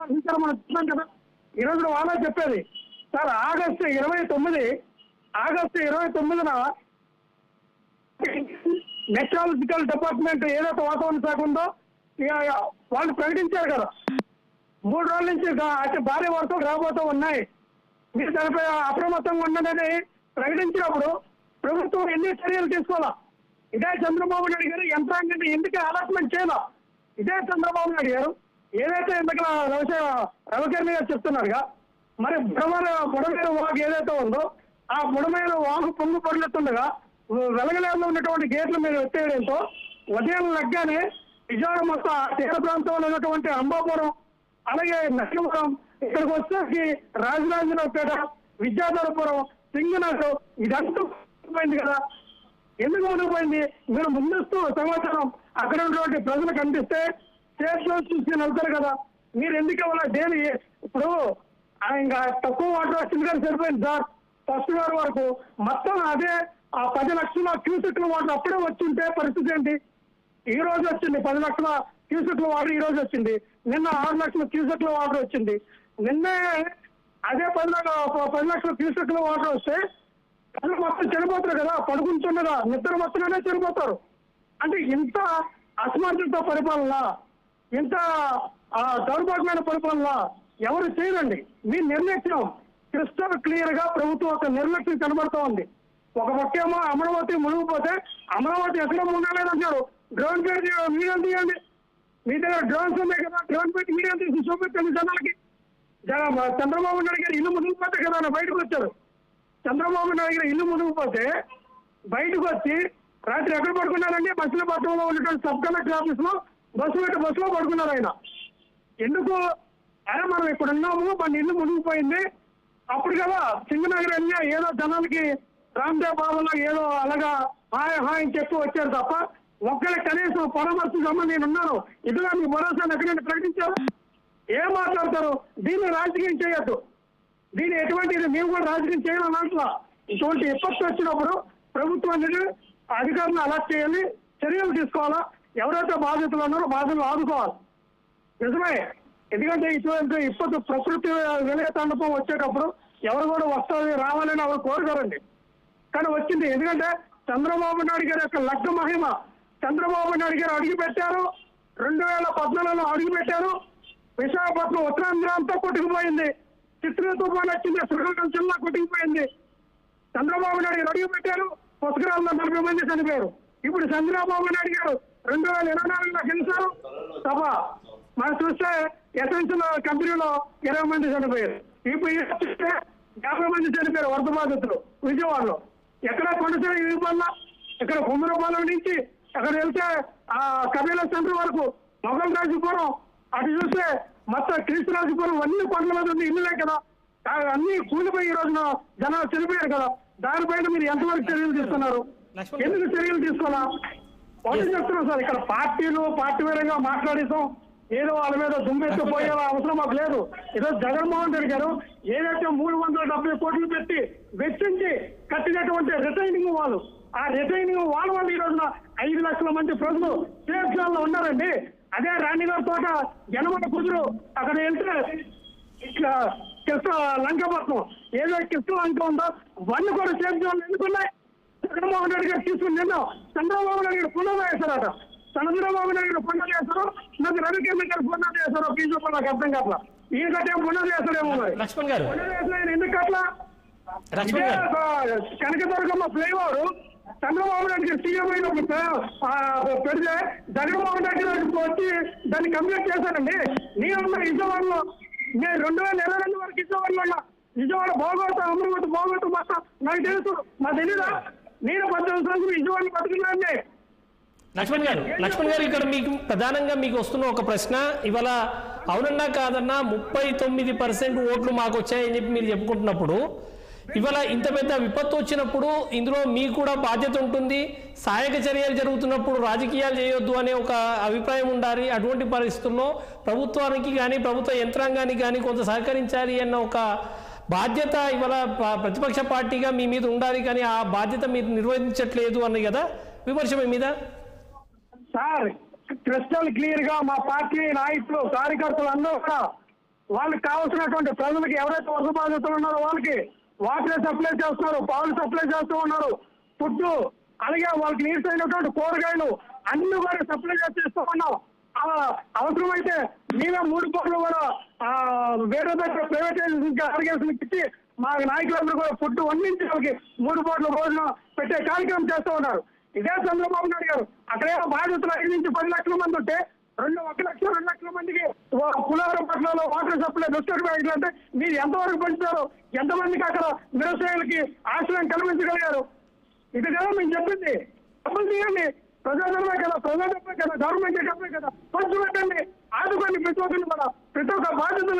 మనం చూసాం కదా. ఈరోజు వాళ్ళే చెప్పేది సార్ ఆగస్టు 29న మెట్రాలజికల్ డిపార్ట్మెంట్ ఏదైతే వాతావరణ శాఖ ఉందో వాళ్ళు ప్రకటించారు కదా, 3 రోజుల నుంచి అతి భారీ వర్షాలు రాబోతూ ఉన్నాయి, మీరు దానిపై అప్రమత్తంగా ఉండదని ప్రకటించినప్పుడు ప్రభుత్వం ఎన్ని చర్యలు తీసుకోవాలా? ఇదే చంద్రబాబు నాయుడు గారు యంత్రాంగాన్ని ఎందుకు అలాట్మెంట్ చేయాలా? ఇదే చంద్రబాబు నాయుడు గారు ఏదైతే ఇంతకు రవికిరణ్ గారు చెప్తున్నారుగా, మరి బుడమేరు వాగు ఏదైతే ఉందో ఆ బుడమేరు వాగు పొంగు పడుతుండగా వెలగలేరులో ఉన్నటువంటి గేట్ల మీద ఎత్తేయడంతో ఉదయం లగ్గానే విజయవాడ మొత్తం తీర ప్రాంతంలో ఉన్నటువంటి అంబాపురం అలాగే నరసింహపురం ఇక్కడికి వచ్చేసి రాజరాజేంద్రపేట విద్యాధరపురం సింగనగర్ ఇదంతా పోయింది కదా. ఎందుకు మునిగిపోయింది? మీరు ముందస్తు సమాచారం అక్కడ ఉన్నటువంటి ప్రజలకు అందిస్తే సేఫ్ జోన్ చూసి వెళ్తారు కదా, మీరు ఎందుకు ఇవ్వాలి? డైలీ ఇప్పుడు ఇంకా తక్కువ వాటర్ వచ్చింది కానీ సరిపోయింది సార్. ఫస్ట్ వార్ వరకు మొత్తం అదే ఆ 10 లక్షల క్యూసెక్ల వాటర్ అప్పుడే వచ్చింటే పరిస్థితి ఏంటి? ఈ రోజు వచ్చింది 10 లక్షల క్యూసెక్ల వాటర్, ఈ రోజు వచ్చింది. నిన్న 6 లక్షల క్యూసెక్ల వాటర్ వచ్చింది. నిన్నే అదే 10 లక్షల క్యూసెక్ల వాటర్ వస్తే ప్రజలు మొత్తం చనిపోతారు కదా, పడుకుంటుండగా నిద్ర మొత్తంగానే చనిపోతారు. అంటే ఇంత అసమర్థత పరిపాలన, ఇంత దౌర్భాగ్యమైన పరిపాలన ఎవరు చేయరండి. మీ నిర్లక్ష్యం క్రిస్టల్ క్లియర్ గా ప్రభుత్వం ఒక నిర్లక్ష్యం కనబడుతూ ఉంది. ఒక పక్కేమో అమరావతి మునిగిపోతే అమరావతి ఎక్కడ మునగలేదంటారు. డ్రోన్ పెట్టి వీడియో తీయండి, మీ దగ్గర డ్రోన్స్ ఉన్నాయి కదా, డ్రోన్ పెట్టి వీడియో తీసి చూపించండి జనాలకి. చంద్రబాబు నాయుడు గారు ఇల్లు మునిగిపోతే కదా బయటకు వచ్చారు. చంద్రబాబు నాయుడు గారు ఇల్లు మునిగిపోతే బయటకు వచ్చి రాత్రి ఎక్కడ పడుకున్నారండి? మచిలీపట్నంలో ఉన్నటువంటి సబ్ కలెక్టర్ ఆఫీస్ లో బస్సులో పడుకున్నారు ఆయన. ఎందుకు? అరే మనం ఇక్కడ ఉన్నాము, మన ఇల్లు మునిగిపోయింది, అప్పుడు కదా సింగనగర్ వెళ్ళి ఏదో జనాలకి రామ్దేవ్ బాబులో ఏదో అలాగా హాయ్ హాయ్ అని చెప్పి వచ్చారు తప్ప ఒక్కళ్ళ కనీసం పరామర్శించమని నేను ఉన్నాను, ఇదిగా మీ భరోసాను ఎక్కడైనా ప్రకటించారు? ఏం మాట్లాడతారు? దీన్ని రాజకీయం చేయొద్దు, దీన్ని ఎటువంటిది మేము కూడా రాజకీయం చేయాలని అంటున్నా. ఇటువంటి విపత్తు వచ్చినప్పుడు ప్రభుత్వం అనేది అధికారులను అలర్ట్ చేయాలి, చర్యలు తీసుకోవాలా, ఎవరైతే బాధితులు ఉన్నారో బాధితులు ఆదుకోవాలి. నిజమే, ఎందుకంటే ఇటువంటి విపత్తు ప్రకృతి విలయ తాండపం వచ్చేటప్పుడు ఎవరు కూడా వస్తుంది రావాలని ఎవరు కోరుకోరండి, కానీ వచ్చింది. ఎందుకంటే చంద్రబాబు నాయుడు గారి యొక్క లగ్న మహిమ. చంద్రబాబు నాయుడు గారు అడుగు పెట్టారు, 2014లో అడుగు పెట్టారు, విశాఖపట్నం ఉత్తరాంధ్ర అంతా కొట్టుకుపోయింది, చిత్తూరు తుఫాను వచ్చింది, శ్రీకాకుళం జిల్లా కొట్టుకుపోయింది. చంద్రబాబు నాయుడు గారు అడుగు పెట్టారు, పుస్తకాలలో 40 మంది చనిపోయారు. ఇప్పుడు చంద్రబాబు నాయుడు గారు 2024లో గెలిచారు సభ, మనం చూస్తే ఎసెన్షియల్ కంపెనీలో 20 మంది చనిపోయారు. ఇప్పుడు 50 మంది చనిపోయారు వరద బాధితులు విజయవాడలో. ఎక్కడ కొండసేవ ఇవ్వాల, ఇక్కడ కుమ్మరపాలెం నుంచి అక్కడ వెళ్తే ఆ కబీలా సెంటర్ వరకు మొగల్ రాజుపురం, అటు చూస్తే మొత్తం క్రీస్తురాజుపురం అన్ని కొండల మీద ఉంది ఇల్లులే కదా, అన్ని కూలిపోయి ఈ రోజున జనాలు చనిపోయారు కదా. దానిపైన మీరు ఎంతవరకు చర్యలు తీసుకున్నారు? ఎందుకు చర్యలు తీసుకోవాలా? ఒకటి చెప్తున్నాం సార్, ఇక్కడ పార్టీ వేరంగా మాట్లాడేసాం, ఏదో వాళ్ళ మీద దుమ్మెత్తిపోయే అవసరం మాకు లేదు. ఈరోజు జగన్మోహన్ రెడ్డి గారు ఏదైతే 370 కోట్లు పెట్టి వెచ్చించి కట్టినటువంటి రిటైనింగ్ వాళ్ళు, ఆ రిటైనింగ్ వాళ్ళ ఈ రోజున 5 లక్షల మంది ప్రజలు సేఫ్ జోన్ లో ఉన్నారండి. అదే రాణిగారి తోట జనమల కుదురు అక్కడ వెళ్తే కృష్ణ లంకపట్నం ఏదో కృష్ణ లంక ఉందో వన్ను కూడా సేఫ్ జోన్ ఎందుకున్నాయి? జగన్మోహన్ రెడ్డి గారు తీసుకుని నిన్న చంద్రబాబు నాయుడు గారు పునః వేశారట. చంద్రబాబు నాయుడు పునః చేస్తారో నాకు రవికిరణ్ గారు పునః చేస్తారో బీజేపీ నాకు అర్థం కావట్లా. ఈయన కట్టే పునః చేస్తారేమో మరి. పునః చేసిన ఎందుకు అట్లా? కనకదుర్గమ్మ ఫ్లైఓవర్ చంద్రబాబు నాయుడు గారు సీఎం అయినప్పుడు పెడితే జగన్మోహన్ రెడ్డి గారికి వచ్చి దాన్ని కంప్లీట్ చేశారండి. నేనున్న విజయవాడలో, నేను 2022 వరకు విజయవాడలో ఉన్నా. విజయవాడ బాగోతా అమరావతి బాగోతా మొత్తం నాకు తెలుసు, నాకు తెలీదా? నేను 18 సంవత్సరాలు విజయవాడని బతుకున్నానండి. లక్ష్మణ్ గారు ఇక్కడ మీకు ప్రధానంగా మీకు వస్తున్న ఒక ప్రశ్న, ఇవాళ అవునన్నా కాదన్నా 39% ఓట్లు మాకు వచ్చాయని చెప్పి మీరు చెప్పుకుంటున్నప్పుడు, ఇవాళ ఇంత పెద్ద విపత్తు వచ్చినప్పుడు ఇందులో మీకు కూడా బాధ్యత ఉంటుంది. సహాయక చర్యలు జరుగుతున్నప్పుడు రాజకీయాలు చేయొద్దు అనే ఒక అభిప్రాయం ఉండాలి. అటువంటి పరిస్థితుల్లో ప్రభుత్వానికి కానీ ప్రభుత్వ యంత్రాంగానికి కానీ కొంత సహకరించాలి అన్న ఒక బాధ్యత ఇవాళ ప్రతిపక్ష పార్టీగా మీ మీద ఉండాలి, కానీ ఆ బాధ్యత మీరు నిర్వహించట్లేదు అన్నది కదా విమర్శ మీ మీద. సార్ క్రిస్టల్ క్లియర్ గా మా పార్టీ నాయకులు కార్యకర్తలు అందరూ కూడా వాళ్ళకి కావాల్సినటువంటి ప్రజలకు ఎవరైతే వరద బాధితులు ఉన్నారో వాళ్ళకి వాటర్ సప్లై చేస్తున్నారు, పాలు సప్లై చేస్తూ ఉన్నారు, ఫుడ్, అలాగే వాళ్ళకి నీడ్స్ అయినటువంటి కూరగాయలు అన్ని కూడా సప్లై చేస్తూ ఉన్నాం. అవసరమైతే మేమే 3 కోట్లు కూడా వేరే దగ్గర ప్రైవేటైజేషన్ అలిగేషన్ ఇచ్చి మా నాయకులందరూ కూడా ఫుడ్ వండించి వాళ్ళకి 3 కోట్ల భోజనం పెట్టే కార్యక్రమం చేస్తూ ఉన్నారు. ఇదే చంద్రబాబు నాయుడు గారు అక్కడే బాధితులు 5 నుంచి 10 లక్షల మంది ఉంటే 1 లక్ష 2 లక్షల మందికి పులారం పట్టణంలో వాటర్ సప్లై బిస్కెట్ ప్యాకెట్లు అంటే మీరు ఎంతవరకు పెంచుతారు? ఎంతమందికి అక్కడ నిరసనలకి ఆశ్రయం కల్పించగలిగారు? ఇది కదా మేము చెప్పింది. డబ్బులు తీయండి, ప్రజాధనమే కదా, ప్రజా డబ్బే కదా, గవర్నమెంట్ డబ్బే కదా, ఖర్చు పెట్టండి, ఆదుకోండి ప్రతి ఒక్కరిని కూడా, ప్రతి ఒక్క బాధ్యతలు